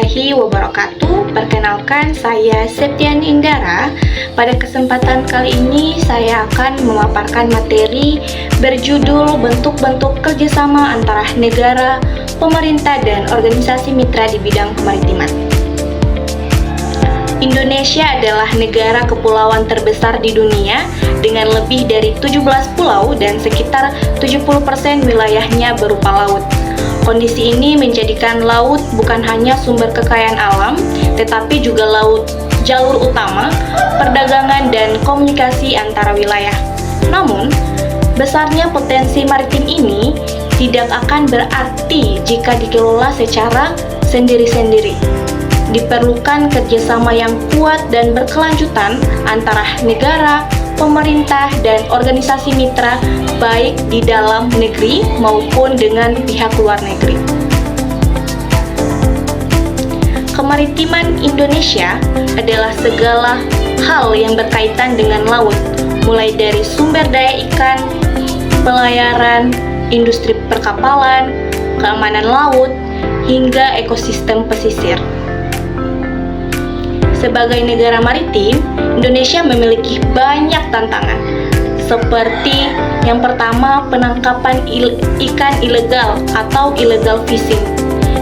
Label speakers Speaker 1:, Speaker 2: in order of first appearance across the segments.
Speaker 1: warahmatullahi wabarakatuh. Perkenalkan, saya Septiani Indara. Pada kesempatan kali ini saya akan memaparkan materi berjudul bentuk-bentuk kerjasama antara negara, pemerintah, dan organisasi mitra di bidang kemaritiman. Indonesia adalah negara kepulauan terbesar di dunia dengan lebih dari 17 pulau dan sekitar 70% wilayahnya berupa laut. Kondisi ini menjadikan laut bukan hanya sumber kekayaan alam, tetapi juga jalur utama, perdagangan, dan komunikasi antara wilayah. Namun, besarnya potensi maritim ini tidak akan berarti jika dikelola secara sendiri-sendiri. Diperlukan kerjasama yang kuat dan berkelanjutan antara negara, pemerintah, dan organisasi mitra baik di dalam negeri maupun dengan pihak luar negeri. Kemaritiman Indonesia adalah segala hal yang berkaitan dengan laut, mulai dari sumber daya ikan, pelayaran, industri perkapalan, keamanan laut, hingga ekosistem pesisir. Sebagai negara maritim, Indonesia memiliki banyak tantangan, seperti yang pertama, penangkapan ikan ilegal atau illegal fishing.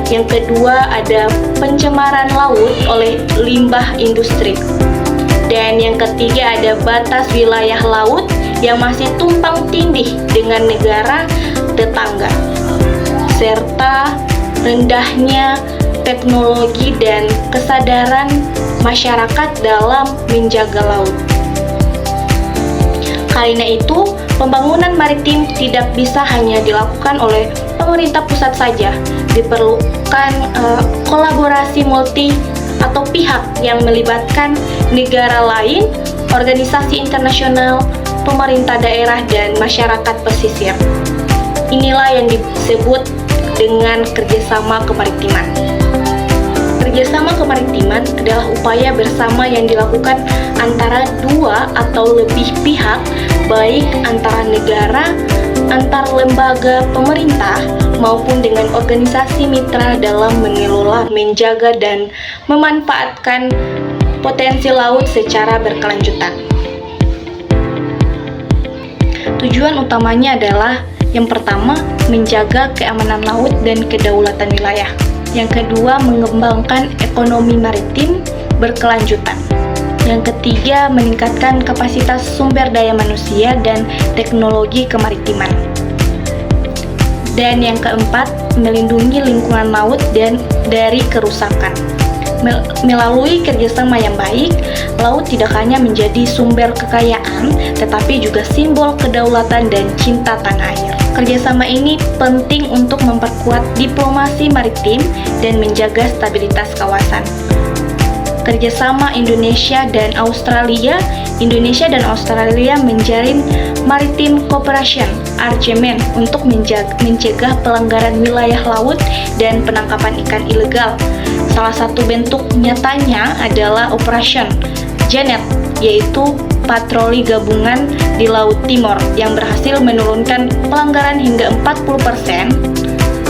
Speaker 1: Yang kedua, ada pencemaran laut oleh limbah industri. Dan yang ketiga, ada batas wilayah laut yang masih tumpang tindih dengan negara tetangga, serta rendahnya teknologi dan kesadaran masyarakat dalam menjaga laut. Karena itu, pembangunan maritim tidak bisa hanya dilakukan oleh pemerintah pusat saja. Diperlukan kolaborasi multi atau pihak yang melibatkan negara lain, organisasi internasional, pemerintah daerah, dan masyarakat pesisir. Inilah yang disebut dengan kerjasama kemaritiman. Kerjasama kemaritiman adalah upaya bersama yang dilakukan antara dua atau lebih pihak, baik antara negara, antar lembaga pemerintah, maupun dengan organisasi mitra dalam mengelola, menjaga, dan memanfaatkan potensi laut secara berkelanjutan. Tujuan utamanya adalah yang pertama, menjaga keamanan laut dan kedaulatan wilayah. Yang kedua, mengembangkan ekonomi maritim berkelanjutan. Yang ketiga, meningkatkan kapasitas sumber daya manusia dan teknologi kemaritiman. Dan yang keempat, melindungi lingkungan laut dan dari kerusakan. Melalui kerjasama yang baik, laut tidak hanya menjadi sumber kekayaan, tetapi juga simbol kedaulatan dan cinta tanah air. Kerjasama ini penting untuk memperkuat diplomasi maritim dan menjaga stabilitas kawasan. Kerjasama Indonesia dan Australia menjalin Maritime Cooperation Agreement untuk mencegah pelanggaran wilayah laut dan penangkapan ikan ilegal. Salah satu bentuk nyatanya adalah Operation Janet, yaitu patroli gabungan di Laut Timor yang berhasil menurunkan pelanggaran hingga 40%.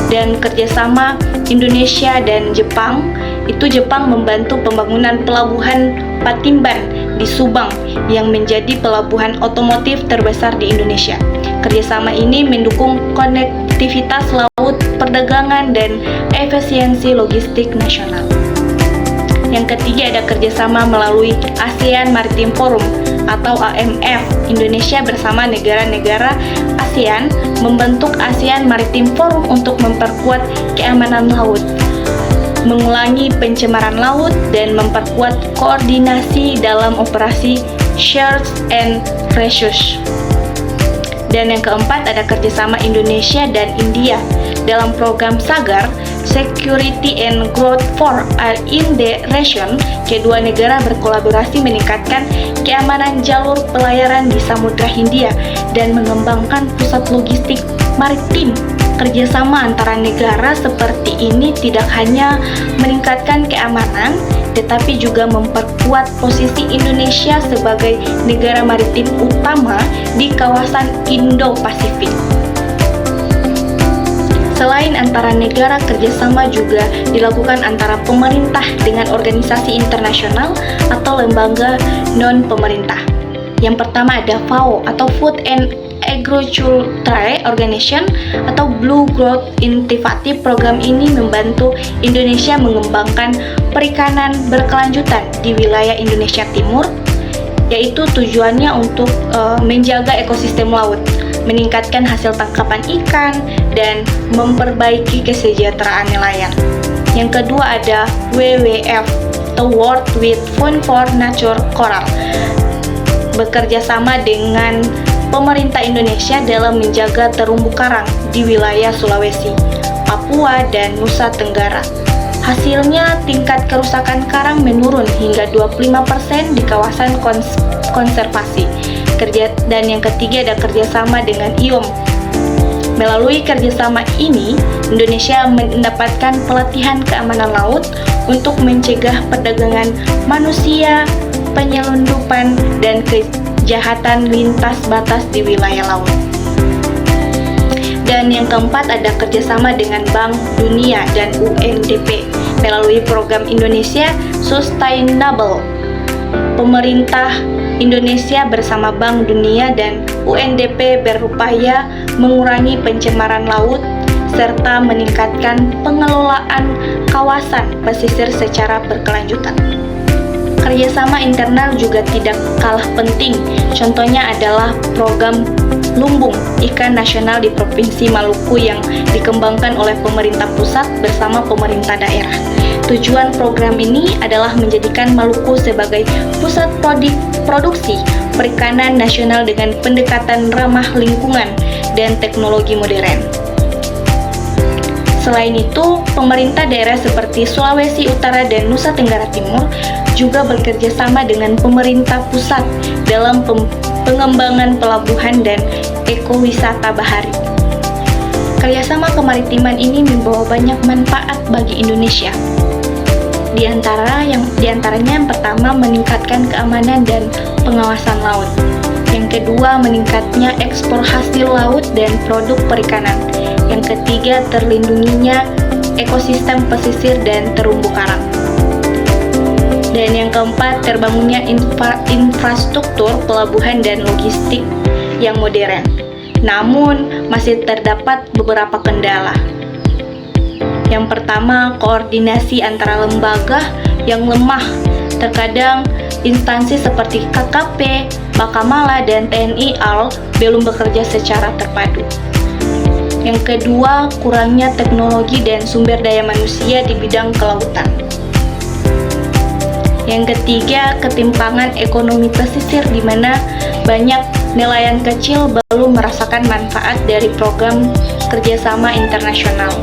Speaker 1: Dan kerjasama Indonesia dan Jepang, itu Jepang membantu pembangunan pelabuhan Patimban di Subang yang menjadi pelabuhan otomotif terbesar di Indonesia. Kerjasama ini mendukung konektivitas laut, perdagangan, dan efisiensi logistik nasional. Yang ketiga, ada kerjasama melalui ASEAN Maritime Forum atau AMF. Indonesia bersama negara-negara ASEAN membentuk ASEAN Maritime Forum untuk memperkuat keamanan laut, mengurangi pencemaran laut, dan memperkuat koordinasi dalam operasi search and rescue. Dan yang keempat, ada kerjasama Indonesia dan India dalam program SAGAR, Security and Growth for in the Region. Kedua negara berkolaborasi meningkatkan keamanan jalur pelayaran di Samudra Hindia dan mengembangkan pusat logistik maritim. Kerjasama antara negara seperti ini tidak hanya meningkatkan keamanan, tetapi juga memperkuat posisi Indonesia sebagai negara maritim utama di kawasan Indo-Pasifik. Selain antara negara, kerjasama juga dilakukan antara pemerintah dengan organisasi internasional atau lembaga non-pemerintah. Yang pertama ada FAO atau Food and Agriculture Organization atau Blue Growth Initiative. Program ini membantu Indonesia mengembangkan perikanan berkelanjutan di wilayah Indonesia Timur, yaitu tujuannya untuk menjaga ekosistem laut, meningkatkan hasil tangkapan ikan, dan memperbaiki kesejahteraan nelayan. Yang kedua ada WWF atau World Wide Fund for Nature Coral, bekerja sama dengan pemerintah Indonesia dalam menjaga terumbu karang di wilayah Sulawesi, Papua, dan Nusa Tenggara. Hasilnya, tingkat kerusakan karang menurun hingga 25% di kawasan konservasi. Dan yang ketiga ada kerjasama dengan IOM. Melalui kerjasama ini, Indonesia mendapatkan pelatihan keamanan laut untuk mencegah perdagangan manusia, penyelundupan, dan kejahatan lintas batas di wilayah laut. Dan yang keempat ada kerjasama dengan Bank Dunia dan UNDP melalui program Indonesia Sustainable. Pemerintah Indonesia bersama Bank Dunia dan UNDP berupaya mengurangi pencemaran laut serta meningkatkan pengelolaan kawasan pesisir secara berkelanjutan. Kerjasama internal juga tidak kalah penting. Contohnya adalah program Lumbung Ikan Nasional di Provinsi Maluku yang dikembangkan oleh pemerintah pusat bersama pemerintah daerah. Tujuan program ini adalah menjadikan Maluku sebagai pusat produksi perikanan nasional dengan pendekatan ramah lingkungan dan teknologi modern. Selain itu, pemerintah daerah seperti Sulawesi Utara dan Nusa Tenggara Timur juga bekerja sama dengan pemerintah pusat dalam pengembangan pelabuhan dan ekowisata bahari. Kerjasama kemaritiman ini membawa banyak manfaat bagi Indonesia. Di antaranya yang pertama meningkatkan keamanan dan pengawasan laut. Yang kedua meningkatnya ekspor hasil laut dan produk perikanan. Yang ketiga terlindunginya ekosistem pesisir dan terumbu karang. Dan yang keempat, terbangunnya infrastruktur pelabuhan dan logistik yang modern. Namun, masih terdapat beberapa kendala. Yang pertama, koordinasi antara lembaga yang lemah. Terkadang, instansi seperti KKP, Bakamala, dan TNI AL belum bekerja secara terpadu. Yang kedua, kurangnya teknologi dan sumber daya manusia di bidang kelautan. Yang ketiga, ketimpangan ekonomi pesisir di mana banyak nelayan kecil belum merasakan manfaat dari program kerjasama internasional.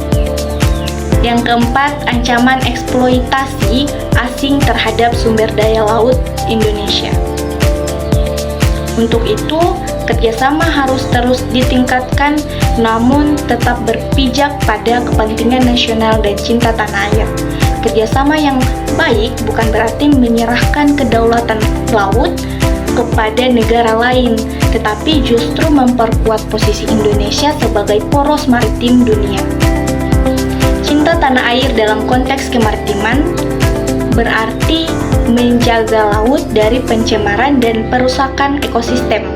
Speaker 1: Yang keempat, ancaman eksploitasi asing terhadap sumber daya laut Indonesia. Untuk itu, kerjasama harus terus ditingkatkan, namun tetap berpijak pada kepentingan nasional dan cinta tanah air. Kerjasama yang baik bukan berarti menyerahkan kedaulatan laut kepada negara lain, tetapi justru memperkuat posisi Indonesia sebagai poros maritim dunia. Cinta tanah air dalam konteks kemaritiman berarti menjaga laut dari pencemaran dan perusakan ekosistem,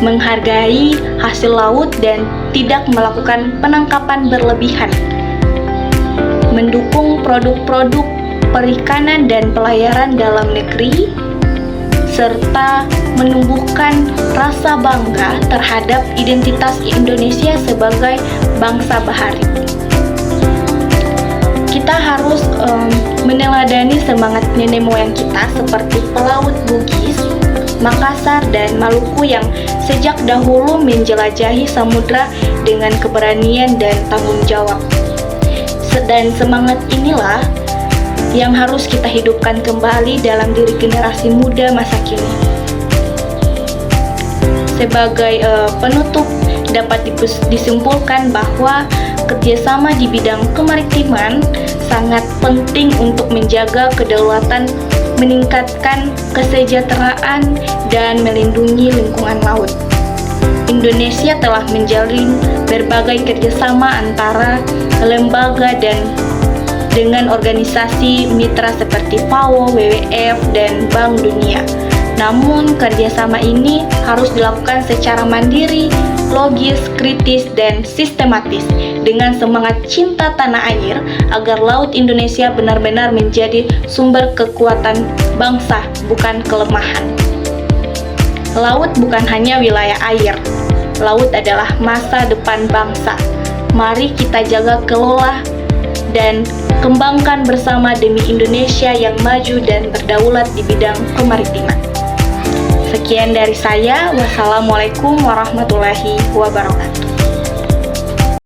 Speaker 1: menghargai hasil laut dan tidak melakukan penangkapan berlebihan, mendukung produk-produk perikanan dan pelayaran dalam negeri, serta menumbuhkan rasa bangga terhadap identitas Indonesia sebagai bangsa bahari. Kita harus meneladani semangat nenek moyang kita seperti pelaut Bugis, Makassar, dan Maluku yang sejak dahulu menjelajahi samudra dengan keberanian dan tanggung jawab. Dan semangat inilah yang harus kita hidupkan kembali dalam diri generasi muda masa kini. Sebagai penutup, dapat disimpulkan bahwa kerjasama di bidang kemaritiman sangat penting untuk menjaga kedaulatan, meningkatkan kesejahteraan, dan melindungi lingkungan laut. Indonesia telah menjalin berbagai kerjasama antara lembaga dan dengan organisasi mitra seperti FAO, WWF, dan Bank Dunia. Namun, kerjasama ini harus dilakukan secara mandiri, logis, kritis, dan sistematis dengan semangat cinta tanah air agar Laut Indonesia benar-benar menjadi sumber kekuatan bangsa, bukan kelemahan. Laut bukan hanya wilayah air. Laut adalah masa depan bangsa. Mari kita jaga, kelola, dan kembangkan bersama demi Indonesia yang maju dan berdaulat di bidang kemaritiman. Sekian dari saya. Wassalamualaikum warahmatullahi wabarakatuh.